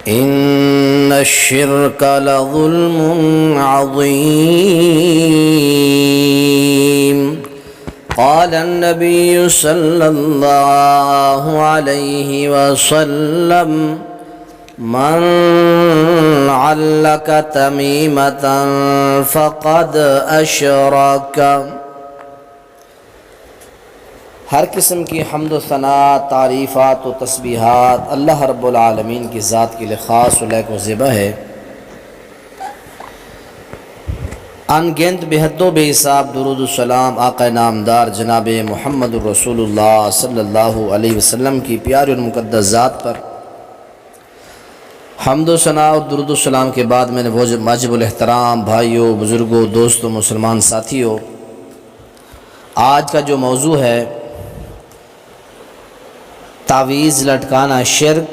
إن الشرك لظلم عظيم قال النبي صلى الله عليه وسلم من علق تميمة فقد أشرك۔ ہر قسم کی حمد و ثنا، تعریفات و تسبیحات اللہ رب العالمین کی ذات کے لیے خاص و لائق و زیبا ہے۔ ان گنت بے حد و بے حساب درود و سلام آقا نامدار جناب محمد الرسول اللہ صلی اللہ علیہ وسلم کی پیاری اور مقدس ذات پر حمد و ثنا اور درود و سلام کے بعد میں نے واجب الاحترام بھائیوں، بزرگوں، دوستوں، مسلمان ساتھیوں، آج کا جو موضوع ہے تعویذ لٹکانا شرک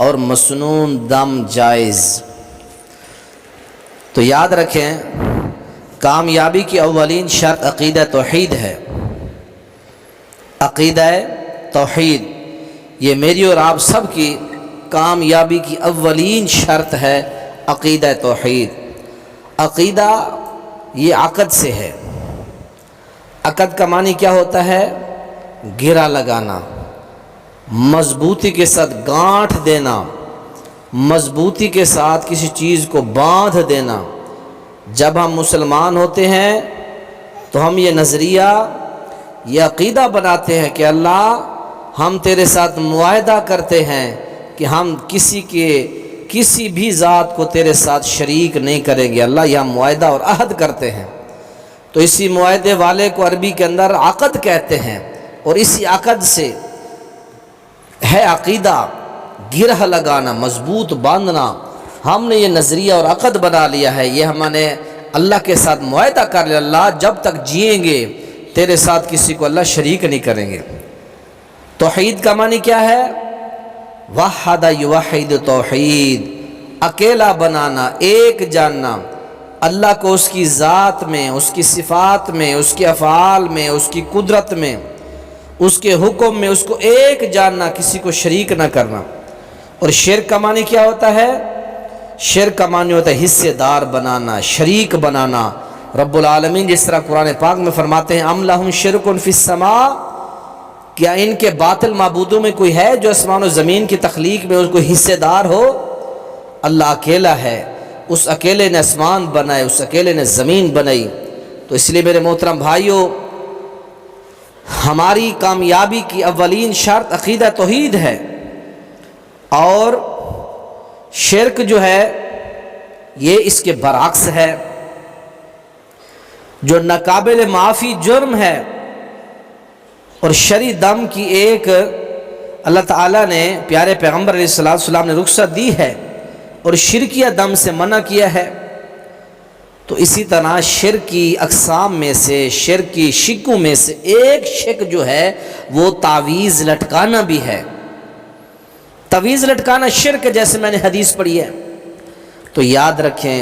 اور مسنون دم جائز۔ تو یاد رکھیں، کامیابی کی اولین شرط عقیدہ توحید ہے۔ عقیدہ توحید یہ میری اور آپ سب کی کامیابی کی اولین شرط ہے، عقیدہ توحید۔ عقیدہ یہ عقد سے ہے۔ عقد کا معنی کیا ہوتا ہے؟ گرہ لگانا، مضبوطی کے ساتھ گانٹھ دینا، مضبوطی کے ساتھ کسی چیز کو باندھ دینا۔ جب ہم مسلمان ہوتے ہیں تو ہم یہ نظریہ، یہ عقیدہ بناتے ہیں کہ اللہ ہم تیرے ساتھ معاہدہ کرتے ہیں کہ ہم کسی بھی ذات کو تیرے ساتھ شریک نہیں کریں گے۔ اللہ یہ ہم معاہدہ اور عہد کرتے ہیں، تو اسی معاہدے والے کو عربی کے اندر عقد کہتے ہیں، اور اسی عقد سے ہے عقیدہ، گرہ لگانا، مضبوط باندھنا۔ ہم نے یہ نظریہ اور عقد بنا لیا ہے، یہ ہم نے اللہ کے ساتھ معاہدہ کر لیا، اللہ جب تک جئیں گے تیرے ساتھ کسی کو اللہ شریک نہیں کریں گے۔ توحید کا معنی کیا ہے؟ وحد یوحد، توحید اکیلا بنانا، ایک جاننا، اللہ کو اس کی ذات میں، اس کی صفات میں، اس کے افعال میں، اس کی قدرت میں، اس کے حکم میں، اس کو ایک جاننا، کسی کو شریک نہ کرنا۔ اور شرک کا معنی کیا ہوتا ہے؟ شرک کا معنی ہوتا ہے حصے دار بنانا، شریک بنانا۔ رب العالمین جس طرح قرآن پاک میں فرماتے ہیں ام لہم شرک فی السماء، کیا ان کے باطل معبودوں میں کوئی ہے جو آسمان و زمین کی تخلیق میں اس کو حصے دار ہو؟ اللہ اکیلا ہے، اس اکیلے نے آسمان بنائے، اس اکیلے نے زمین بنائی۔ تو اس لیے میرے محترم بھائیوں، ہماری کامیابی کی اولین شرط عقیدہ توحید ہے، اور شرک جو ہے یہ اس کے برعکس ہے، جو ناقابل معافی جرم ہے، اور شرعی دم کی ایک اللہ تعالیٰ نے پیارے پیغمبر علیہ السلام نے رخصت دی ہے، اور شرکیہ دم سے منع کیا ہے۔ تو اسی طرح شرک کی اقسام میں سے، شرک کی شکوں میں سے ایک شک جو ہے وہ تعویذ لٹکانا بھی ہے۔ تعویذ لٹکانا شرک، جیسے میں نے حدیث پڑھی ہے۔ تو یاد رکھیں،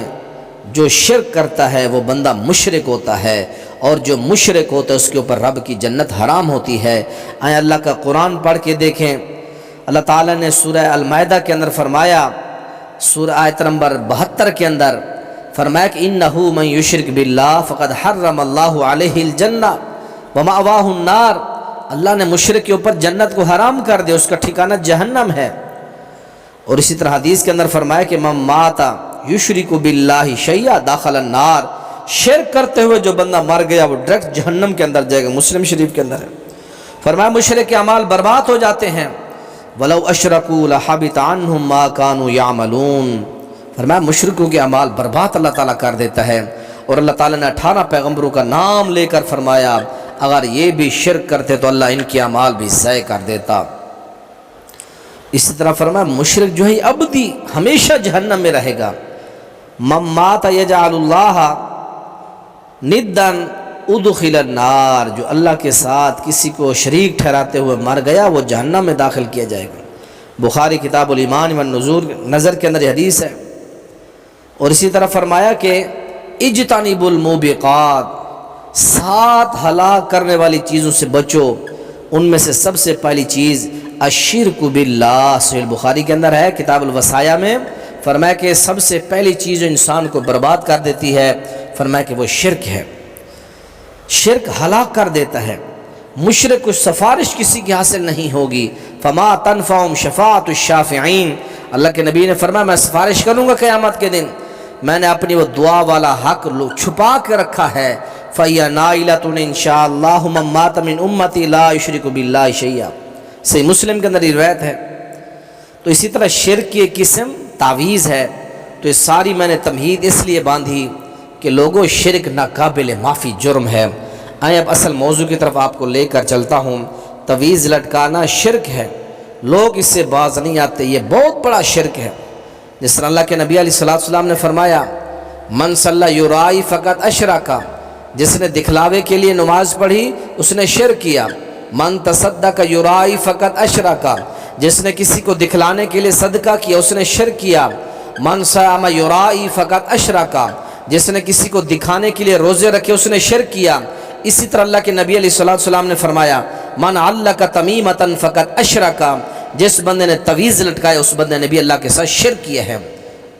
جو شرک کرتا ہے وہ بندہ مشرک ہوتا ہے، اور جو مشرک ہوتا ہے اس کے اوپر رب کی جنت حرام ہوتی ہے۔ آئیں اللہ کا قرآن پڑھ کے دیکھیں، اللہ تعالیٰ نے سورہ المائدہ کے اندر فرمایا، سورہ آیت نمبر 72 کے اندر فرمایا کہ انہ من یشرک باللہ فقد حرم اللہ علیہ الجنہ ومأواہ النار، اللہ نے مشرک کے اوپر جنت کو حرام کر دیا، اس کا ٹھکانہ جہنم ہے۔ اور اسی طرح حدیث کے اندر فرمایا کہ من مات یشرک باللہ شیئا داخل النار، شرک کرتے ہوئے جو بندہ مر گیا وہ ڈائریکٹ جہنم کے اندر جائے گا۔ مسلم شریف کے اندر ہے، فرمایا مشرک کے اعمال برباد ہو جاتے ہیں، وَلَوْ أَشْرَكُوا لَحَبِطَ عَنْهُمْ مَا كَانُوا يَعْمَلُونَ، فرمایا مشرکوں کے اعمال برباد اللہ تعالیٰ کر دیتا ہے۔ اور اللہ تعالیٰ نے 18 پیغمبروں کا نام لے کر فرمایا اگر یہ بھی شرک کرتے تو اللہ ان کے اعمال بھی ضائع کر دیتا۔ اسی طرح فرمایا مشرک جو ہے ابدی ہمیشہ جہنم میں رہے گا۔ من مات یجعل اللہ ندا ادخل النار، جو اللہ کے ساتھ کسی کو شریک ٹھہراتے ہوئے مر گیا وہ جہنم میں داخل کیا جائے گا۔ بخاری کتاب الایمان والنظر کے اندر یہ حدیث ہے۔ اور اسی طرح فرمایا کہ اجتنبوا الموبقات، 7 ہلاک کرنے والی چیزوں سے بچو، ان میں سے سب سے پہلی چیز الشرک باللہ، صحیح بخاری کے اندر ہے کتاب الوصایا میں، فرمایا کہ سب سے پہلی چیز جو انسان کو برباد کر دیتی ہے، فرمایا کہ وہ شرک ہے، شرک ہلاک کر دیتا ہے۔ مشرک کو سفارش کسی کی حاصل نہیں ہوگی، فما تنفعهم شفاعت الشافعین، اللہ کے نبی نے فرمایا میں سفارش کروں گا قیامت کے دن، میں نے اپنی وہ دعا والا حق چھپا کے رکھا ہے، فَيَا نَائِلَةٌ إِن شَاءَ اللَّهُ مَن مَاتَ مِنْ أُمَّتِي لَا يُشْرِكُ بِاللَّهِ شَيْئًا، صحیح مسلم کے اندر یہ روایت ہے۔ تو اسی طرح شرک کی ایک قسم تعویذ ہے، تو یہ ساری میں نے تمہید اس لیے باندھی کہ لوگوں شرک ناقابل معافی جرم ہے۔ آئیں اب اصل موضوع کی طرف آپ کو لے کر چلتا ہوں۔ تعویذ لٹکانا شرک ہے، لوگ اس سے باز نہیں آتے، یہ بہت بڑا شرک ہے۔ جس طرح اللہ کے نبی علیہ السلام نے فرمایا من صلی یرائی فقط اشرکا، جس نے دکھلاوے کے لیے نماز پڑھی اس نے شرک کیا۔ من تصدق یرائی فقط اشرکا، جس نے کسی کو دکھلانے کے لیے صدقہ کیا اس نے شرک کیا۔ من صام یرائی فقط اشرکا، جس نے کسی کو دکھانے کے لیے روزے رکھے اس نے شرک کیا۔ اسی طرح اللہ کے نبی علیہ السلام نے فرمایا من علق تمیمۃ فقط اشرکا، جس بندے نے تعویذ لٹکایا اس بندے نے بھی اللہ کے ساتھ شرک کیا ہے،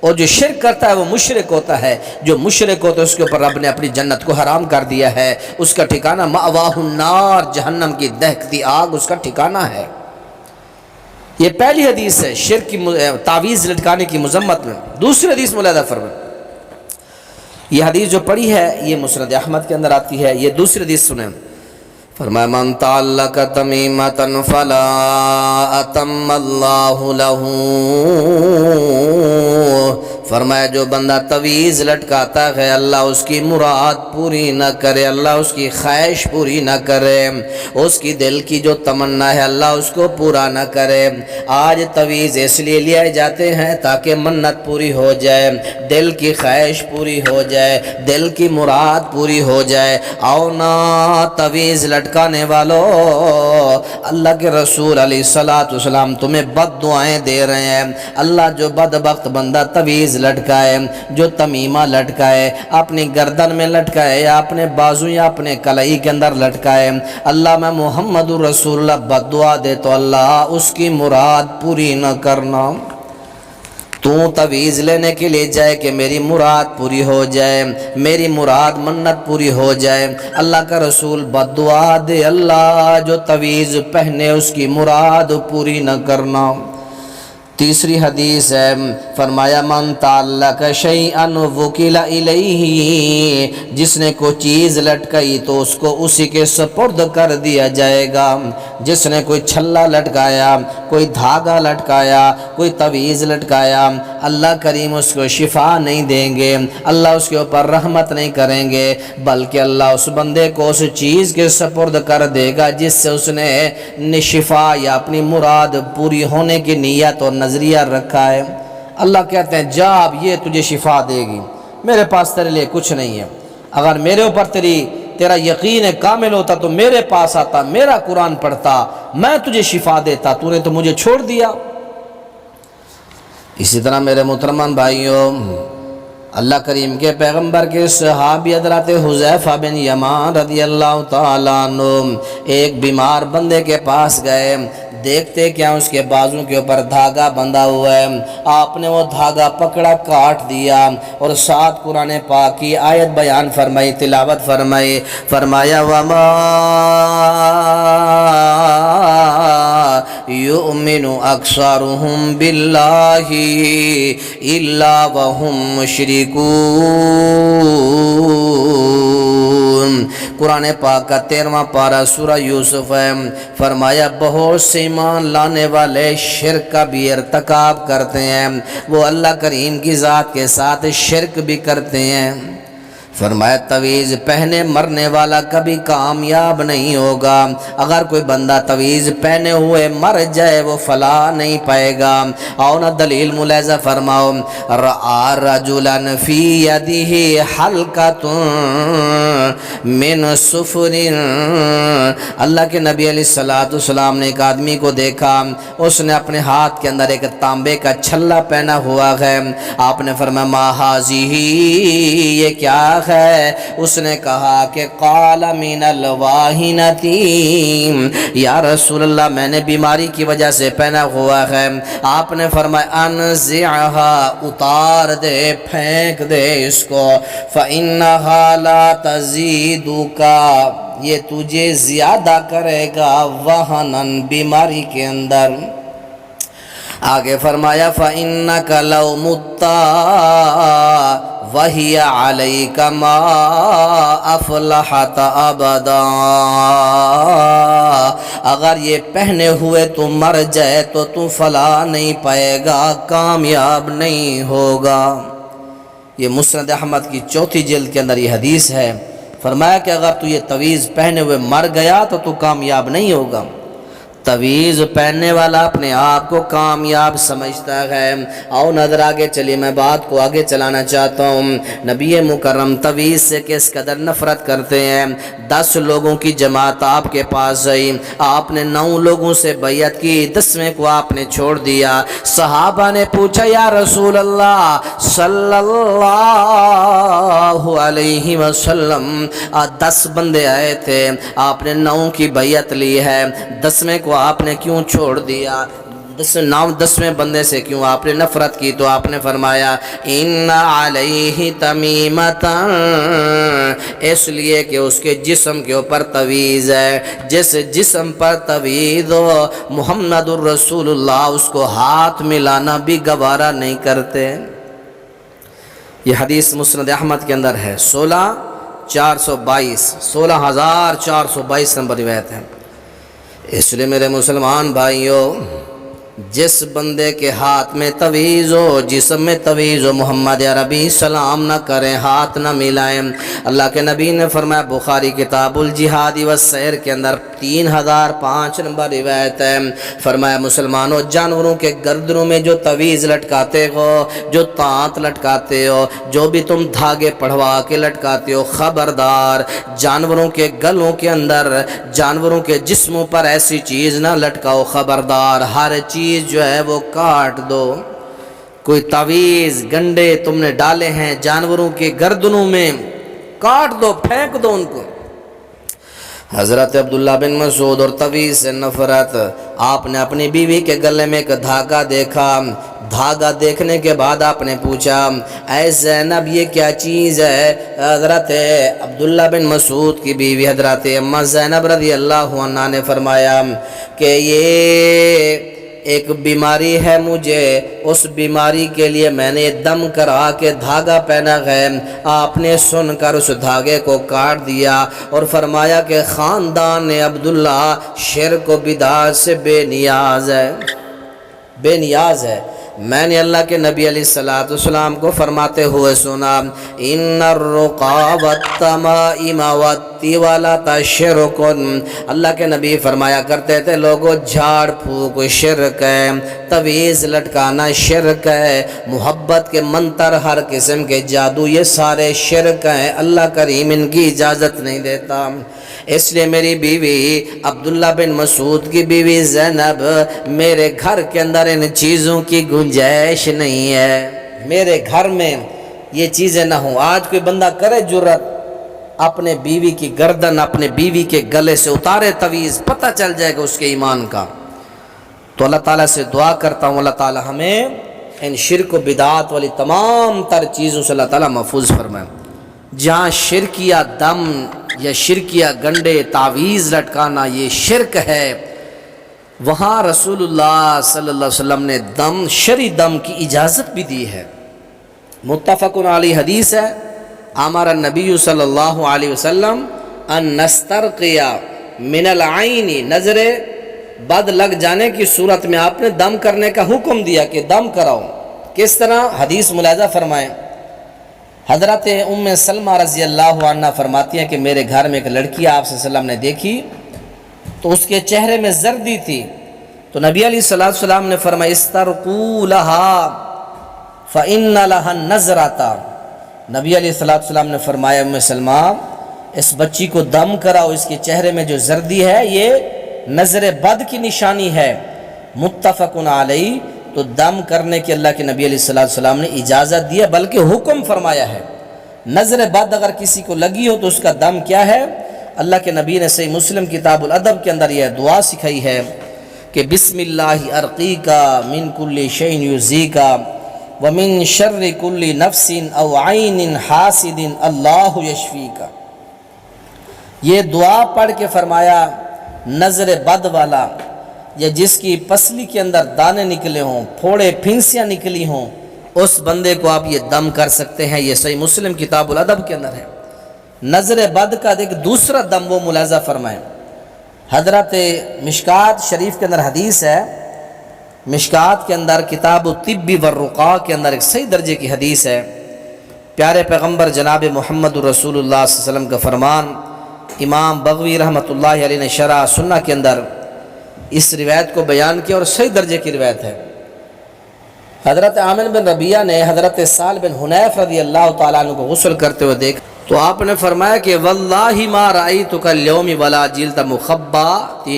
اور جو شرک کرتا ہے وہ مشرک ہوتا ہے، جو مشرک ہوتا ہے اس کے اوپر رب نے اپنی جنت کو حرام کر دیا ہے، اس کا ٹھکانہ مأواہ النار، جہنم کی دہکتی آگ اس کا ٹھکانہ ہے۔ یہ پہلی حدیث ہے شرک کی تعویذ لٹکانے کی مذمت میں۔ دوسری حدیث ملاحظہ فرمائیں، یہ حدیث جو پڑھی ہے یہ مسند احمد کے اندر آتی ہے، یہ دوسری حدیث سنیں، فرمایا من تعلق تمیمۃ فلا اتم اللہ لہ، فرمایا جو بندہ تعویذ لٹکاتا ہے اللہ اس کی مراد پوری نہ کرے، اللہ اس کی خواہش پوری نہ کرے، اس کی دل کی جو تمنا ہے اللہ اس کو پورا نہ کرے۔ آج تعویذ اس لیے لیے جاتے ہیں تاکہ منت پوری ہو جائے، دل کی خواہش پوری ہو جائے، دل کی مراد پوری ہو جائے۔ آؤ نا تعویذ لٹکانے والو، اللہ کے رسول علیہ السلام تمہیں بد دعائیں دے رہے ہیں۔ اللہ جو بدبخت بندہ تعویذ لٹکائے، جو تمیمہ لٹکائے، اپنی گردن میں لٹکائے یا اپنے بازو یا اپنے کلائی کے اندر لٹکائے، اللہ میں محمد رسول اللہ بد دعا دے تو اللہ اس کی مراد پوری نہ کرنا۔ تو تعویذ لینے کے لیے جائے کہ میری مراد پوری ہو جائے، میری مراد منت پوری ہو جائے، اللہ کا رسول بد دعا دے اللہ جو تعویذ پہنے اس کی مراد پوری نہ کرنا۔ تیسری حدیث ہے، فرمایا من تعلق شیئا وکل الیہ، جس نے کوئی چیز لٹکائی تو اس کو اسی کے سپرد کر دیا جائے گا۔ جس نے کوئی چھلا لٹکایا، کوئی دھاگا لٹکایا، کوئی تعویذ لٹکایا، اللہ کریم اس کو شفا نہیں دیں گے، اللہ اس کے اوپر رحمت نہیں کریں گے، بلکہ اللہ اس بندے کو اس چیز کے سپرد کر دے گا جس سے اس نے شفا یا اپنی مراد پوری ہونے کی نیت اور نظریہ رکھا ہے۔ اللہ کہتے ہیں جا اب یہ تجھے شفا دے گی، میرے پاس تیرے لیے کچھ نہیں ہے، اگر میرے اوپر تیرا یقین کامل ہوتا تو میرے پاس آتا، میرا قرآن پڑھتا، میں تجھے شفا دیتا، تو نے تو مجھے چھوڑ دیا۔ اسی طرح میرے محترمان بھائیوں، اللہ کریم کے پیغمبر کے صحابی حضرت حذیفہ بن یمان رضی اللہ تعالیٰ عنہ ایک بیمار بندے کے پاس گئے، دیکھتے کیا اس کے بازو کے اوپر دھاگا بندھا ہوا ہے، آپ نے وہ دھاگا پکڑا، کاٹ دیا اور ساتھ قرآن پاک کی آیت بیان فرمائی، تلاوت فرمائی، فرمایا وَمَا يُؤْمِنُ أَكْثَرُهُمْ بِاللَّهِ إِلَّا وَهُمْ مُشْرِكُونَ۔ قرآن پاک کا 13واں پارہ سورہ یوسف ہے، فرمایا بہت سے ایمان لانے والے شرک کا بھی ارتکاب کرتے ہیں، وہ اللہ کریم کی ذات کے ساتھ شرک بھی کرتے ہیں۔ فرمایا تعویذ پہنے مرنے والا کبھی کامیاب نہیں ہوگا، اگر کوئی بندہ تعویذ پہنے ہوئے مر جائے وہ فلاح نہیں پائے گا۔ آؤ نا دلیل ملاحظہ فرماؤ، رأى رجلا فی یدہ حلقۃ من صفر، اللہ کے نبی علیہ السلام نے ایک آدمی کو دیکھا، اس نے اپنے ہاتھ کے اندر ایک تانبے کا چھلا پہنا ہوا ہے۔ آپ نے فرمایا ما ھذہ، یہ کیا ہے؟ اس نے کہا کہ قال من الواہنتی، یا رسول اللہ میں نے بیماری کی وجہ سے پہنا ہوا ہے۔ آپ نے فرمایا انزعها، اتار دے، پھینک دے اس کو، فإنها لا تزيدك، یہ تجھے زیادہ کرے گا وہنن، بیماری کے اندر۔ آگے فرمایا فإنك لو مت وهي عليك ما افلحت ابدا، اگر یہ پہنے ہوئے تو مر جائے تو فلاح نہیں پائے گا، کامیاب نہیں ہوگا۔ یہ مسند احمد کی 4 جلد کے اندر یہ حدیث ہے۔ فرمایا کہ اگر تو یہ تعویذ پہنے ہوئے مر گیا تو کامیاب نہیں ہوگا۔ تعویذ پہننے والا اپنے آپ کو کامیاب سمجھتا ہے۔ آؤ نظر آگے چلیے، میں بات کو آگے چلانا چاہتا ہوں۔ نبی مکرم تعویذ سے کس قدر نفرت کرتے ہیں۔ 10 لوگوں کی جماعت آپ کے پاس آئی، آپ نے 9 لوگوں سے بیعت کی، 10ویں کو آپ نے چھوڑ دیا۔ صحابہ نے پوچھا یا رسول اللہ صلی اللہ علیہ وسلم، 10 بندے آئے تھے، آپ نے 9 کی بیعت لی ہے، 10ویں کو آپ نے کیوں چھوڑ دیا؟ 10ویں بندے سے کیوں آپ نے نفرت کی؟ تو آپ نے فرمایا ان علیہ تمیمتا، اس لیے کہ اس کے جسم کے اوپر تعویذ ہے، جس جسم پر تعویذ ہو محمد الرسول اللہ اس کو ہاتھ ملانا بھی گوارا نہیں کرتے۔ یہ حدیث مسند احمد کے اندر ہے، 16422 نمبر روایت ہے۔ اس لیے میرے مسلمان بھائیوں، جس بندے کے ہاتھ میں تعویذ ہو، جسم میں تعویذ ہو، محمد عربی سلام نہ کریں، ہاتھ نہ ملائیں۔ اللہ کے نبی نے فرمایا، بخاری کتاب الجہاد والسیر کے اندر 3005 نمبر روایت ہے، فرمایا مسلمانوں، جانوروں کے گردنوں میں جو تعویذ لٹکاتے ہو، جو تانت لٹکاتے ہو، جو بھی تم دھاگے پڑھوا کے لٹکاتے ہو، خبردار جانوروں کے گلوں کے اندر، جانوروں کے جسموں پر ایسی چیز نہ لٹکاؤ، خبردار ہر چیز جو ہے وہ کاٹ دو۔ کوئی تعویذ گنڈے تم نے ڈالے ہیں جانوروں کے گردنوں میں، کاٹ دو، پھینک دو ان کو۔ حضرت عبداللہ بن مسعود اور تعویذ سے نفرت۔ آپ نے اپنی بیوی کے گلے میں ایک دھاگا دیکھا، دھاگا دیکھنے کے بعد آپ نے پوچھا اے زینب یہ کیا چیز ہے؟ حضرت عبداللہ بن مسعود کی بیوی حضرت اماں زینب رضی اللہ عنہ نے فرمایا کہ یہ ایک بیماری ہے، مجھے اس بیماری کے لیے میں نے دم کرا کے دھاگا پہنا ہے۔ آپ نے سن کر اس دھاگے کو کاٹ دیا اور فرمایا کہ خاندان عبداللہ شرک و بدعت سے بے نیاز ہے، بے نیاز ہے۔ میں نے اللہ کے نبی علیہ السلام کو فرماتے ہوئے سنا ان الرقا والتمائم والتوالۃ شرک، اللہ کے نبی فرمایا کرتے تھے لوگوں جھاڑ پھونک شرک ہے، تعویذ لٹکانا شرک ہے، محبت کے منتر، ہر قسم کے جادو، یہ سارے شرک ہیں، اللہ کریم ان کی اجازت نہیں دیتا۔ اس لیے میری بیوی عبداللہ بن مسعود کی بیوی زینب، میرے گھر کے اندر ان چیزوں کی گنجائش نہیں ہے، میرے گھر میں یہ چیزیں نہ ہوں۔ آج کوئی بندہ کرے جرت اپنے بیوی کی گردن اپنے بیوی کے گلے سے اتارے تعویذ، پتہ چل جائے گا اس کے ایمان کا۔ تو اللہ تعالیٰ سے دعا کرتا ہوں اللہ تعالیٰ ہمیں ان شرک و بدعات والی تمام تر چیزوں سے اللہ تعالیٰ محفوظ فرمائے۔ جہاں شرکیہ دم یا شرکیہ گنڈے تعویذ لٹکانا یہ شرک ہے، وہاں رسول اللہ صلی اللہ علیہ وسلم نے دم، شرعی دم کی اجازت بھی دی ہے۔ متفق علیہ حدیث ہے، امر النبی صلی اللہ علیہ وسلم ان نسترقی من العین، نظر بد لگ جانے کی صورت میں آپ نے دم کرنے کا حکم دیا کہ دم کراؤ۔ کس طرح؟ حدیث ملاحظہ فرمائیں، حضرت ام سلمہ رضی اللہ عنہ فرماتی ہیں کہ میرے گھر میں ایک لڑکی آپ صلی اللہ علیہ وسلم نے دیکھی تو اس کے چہرے میں زردی تھی، تو نبی علیہ السلام نے فرمایا استرقوا لها فإن لها النظرۃ، نبی علیہ السلام نے فرمایا ام سلمہ اس بچی کو دم کراؤ، اس کے چہرے میں جو زردی ہے یہ نظر بد کی نشانی ہے۔ متفق علیہ، تو دم کرنے کی اللہ کے نبی علیہ السلام نے اجازت دی ہے، بلکہ حکم فرمایا ہے نظر بد اگر کسی کو لگی ہو تو اس کا دم کیا ہے؟ اللہ کے نبی نے صحیح مسلم کتاب الادب کے اندر یہ دعا سکھائی ہے کہ بسم اللہ ارقیکا من کل شیء یؤذیکا ومن شر کل نفس او عین حاسد اللہ یشفیکا۔ یہ دعا پڑھ کے فرمایا نظر بد والا یا جس کی پسلی کے اندر دانے نکلے ہوں، پھوڑے پھنسیاں نکلی ہوں، اس بندے کو آپ یہ دم کر سکتے ہیں۔ یہ صحیح مسلم کتاب الادب کے اندر ہے۔ نظر بد کا ایک دوسرا دم وہ ملاحظہ فرمائیں، حضرت مشکات شریف کے اندر حدیث ہے، مشکات کے اندر کتاب الطب والرقاء کے اندر ایک صحیح درجے کی حدیث ہے۔ پیارے پیغمبر جناب محمد رسول اللہ صلی اللہ علیہ وسلم کا فرمان امام بغوی رحمۃ اللہ علیہ نے شرح سنہ کے اندر اس روایت کو بیان کیا اور صحیح درجے کی روایت ہے۔ حضرت عامر بن ربیعہ نے حضرت سال بن حنیف رضی اللہ تعالیٰ عنہ کو غسل کرتے ہوئے دیکھا تو آپ نے فرمایا کہ واللہ ما رأیتک اليوم ولا جلد مخبّۃ،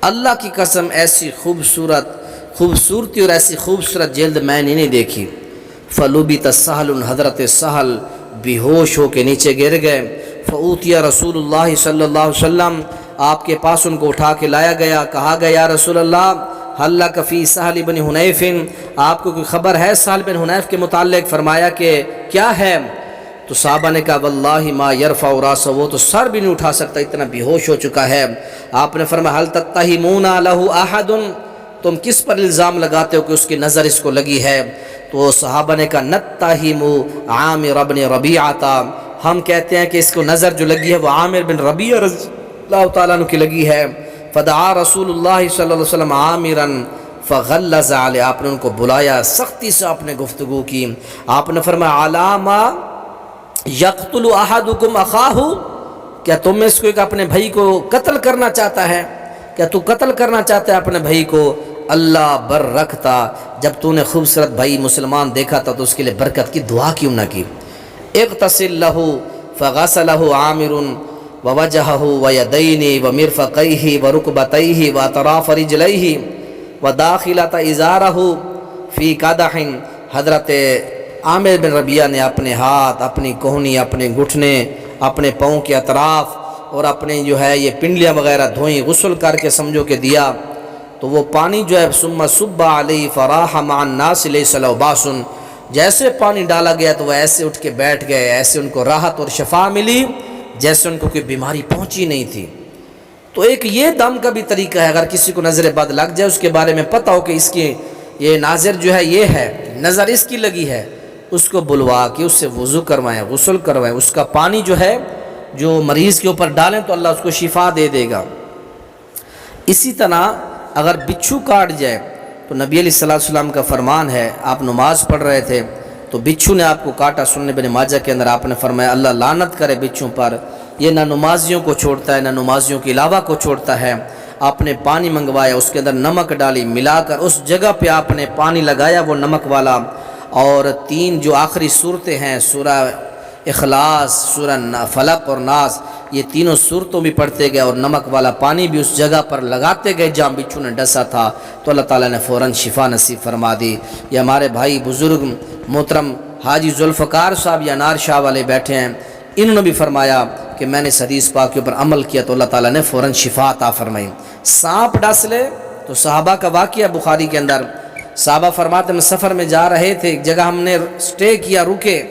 اللہ کی قسم ایسی خوبصورتی اور ایسی خوبصورت جلد میں نے نہیں دیکھی۔ فلبت سہل، حضرت سہل بے ہوش ہو کے نیچے گر گئے۔ فأوتي رسول اللہ صلی اللہ علیہ وسلم، آپ کے پاس ان کو اٹھا کے لایا گیا، کہا گیا یا رسول اللہ حل لک فی سہل بن حنیف، آپ کو کوئی خبر ہے سہل بن حنیف کے متعلق؟ فرمایا کہ کیا ہے؟ تو صحابہ نے کہا واللہ ما یرفع راسہ، وہ تو سر بھی نہیں اٹھا سکتا، اتنا بے ہوش ہو چکا ہے۔ آپ نے فرمایا حل تتہمون لہ احد، تم کس پر الزام لگاتے ہو کہ اس کی نظر اس کو لگی ہے؟ تو صحابہ نے کہا نتہم عامر بن ربیعہ، ہم کہتے ہیں کہ اس کو نظر جو لگی ہے وہ عامر بن ربیعہ رضی اللہ تعالیٰ عنہ کی لگی ہے۔ فدعا رسول اللہ صلی اللہ علیہ وسلم عامرا فغلظ علیہ، آپ نے ان کو بلایا، سختی سے آپ نے گفتگو کی۔ آپ نے فرمایا علامہ یقتل احدکم اخاہ، کیا تم میں اس کو ایک اپنے بھائی کو قتل کرنا چاہتا ہے؟ کیا تو قتل کرنا چاہتا ہے اپنے بھائی کو؟ اللہ بر رکھتا، جب تو نے خوبصورت بھائی مسلمان دیکھا تھا تو اس کے لیے برکت کی دعا کیوں نہ کی؟ اغتسل لہ فغسلہ عامر ووجہہ ویدین ومرفقیہ ورکبتیہ واطراف رجلیہ وداخلۃ ازارہ فی قدح، حضرت عامر بن ربیعہ نے اپنے ہاتھ، اپنی کوہنی، اپنے گھٹنے، اپنے پاؤں کے اطراف اور اپنے جو ہے یہ پنڈلیاں وغیرہ دھوئیں، غسل کر کے سمجھو کہ دیا تو وہ پانی جو ہے ثم صب علیہ فراح مع الناس لیس له باس، جیسے پانی ڈالا گیا تو وہ ایسے اٹھ کے بیٹھ گئے، ایسے ان کو راحت اور شفا ملی جیسے ان کو کوئی بیماری پہنچی نہیں تھی۔ تو ایک یہ دم کا بھی طریقہ ہے، اگر کسی کو نظر بد لگ جائے اس کے بارے میں پتہ ہو کہ اس کی یہ ناظر جو ہے یہ ہے، نظر اس کی لگی ہے، اس کو بلوا کے اس سے وضو کروائیں، غسل کروائیں، اس کا پانی جو ہے جو مریض کے اوپر ڈالیں تو اللہ اس کو شفا دے دے گا۔ اسی طرح اگر بچھو کاٹ جائے تو نبی علیہ الصلوۃ والسلام کا فرمان ہے، آپ نماز پڑھ رہے تھے تو بچھو نے آپ کو کاٹا، سنن ابن ماجہ کے اندر آپ نے فرمایا اللہ لعنت کرے بچھو پر، یہ نہ نمازیوں کو چھوڑتا ہے نہ نمازیوں کے علاوہ کو چھوڑتا ہے۔ آپ نے پانی منگوایا، اس کے اندر نمک ڈالی، ملا کر اس جگہ پہ آپ نے پانی لگایا وہ نمک والا، اور 3 جو آخری صورتیں ہیں سورہ اخلاص، سورہ فلق اور ناس، یہ تینوں صورتوں بھی پڑھتے گئے اور نمک والا پانی بھی اس جگہ پر لگاتے گئے جہاں بچھو نے ڈسا تھا، تو اللہ تعالیٰ نے فوراً شفا نصیب فرما دی۔ یہ ہمارے بھائی بزرگ محترم حاجی ذوالفقار صاحب یا انار شاہ والے بیٹھے ہیں، انہوں نے بھی فرمایا کہ میں نے اس حدیث پاک کے اوپر عمل کیا تو اللہ تعالیٰ نے فوراً شفا عطا فرمائی۔ سانپ ڈس لے تو صحابہ کا واقعہ بخاری کے اندر، صحابہ فرماتے ہیں سفر میں جا رہے تھے، ایک جگہ ہم نے سٹے کیا، رکے،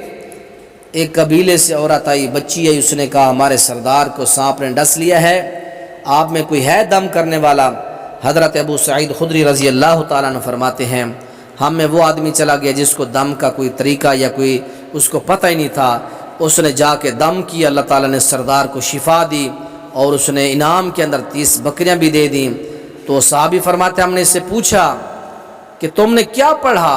ایک قبیلے سے عورت آئی، بچی آئی، اس نے کہا ہمارے سردار کو سانپ نے ڈس لیا ہے، آپ میں کوئی ہے دم کرنے والا؟ حضرت ابو سعید خدری رضی اللہ تعالیٰ عنہ فرماتے ہیں ہم میں وہ آدمی چلا گیا جس کو دم کا کوئی طریقہ یا کوئی اس کو پتہ ہی نہیں تھا، اس نے جا کے دم کیا، اللہ تعالیٰ نے سردار کو شفا دی اور اس نے انعام کے اندر 30 بکریاں بھی دے دیں۔ تو صحابی فرماتے ہیں ہم نے اس سے پوچھا کہ تم نے کیا پڑھا؟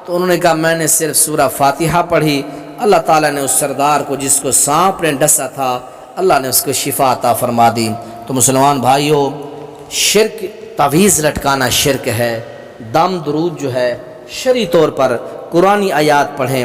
تو انہوں نے کہا میں نے صرف سورہ فاتحہ پڑھی، اللہ تعالیٰ نے اس سردار کو جس کو سانپ نے ڈسا تھا اللہ نے اس کو شفا عطا فرما دی۔ تو مسلمان بھائیو، شرک، تعویذ لٹکانا شرک ہے، دم درود جو ہے شرعی طور پر قرآنی آیات پڑھیں،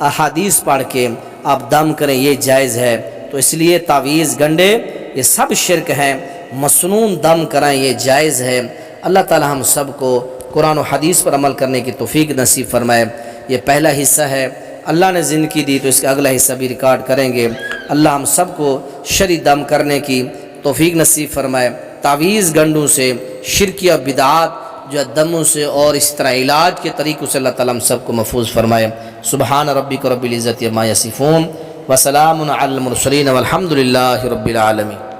احادیث پڑھ کے آپ دم کریں، یہ جائز ہے۔ تو اس لیے تعویذ گنڈے یہ سب شرک ہیں، مسنون دم کرائیں یہ جائز ہے۔ اللہ تعالی ہم سب کو قرآن و حدیث پر عمل کرنے کی توفیق نصیب فرمائے۔ یہ پہلا حصہ ہے، اللہ نے زندگی دی تو اس کا اگلا حصہ بھی ریکارڈ کریں گے۔ اللہ ہم سب کو شرعی دم کرنے کی توفیق نصیب فرمائے، تعویذ گنڈوں سے، شرکیہ بدعات جو ہے دموں سے اور اس طرح علاج کے طریقوں سے اللہ تعالیٰ ہم سب کو محفوظ فرمائے۔ سبحان ربک رب العزت عما یصفون وسلام علی المرسلین والحمد للہ رب العالمین۔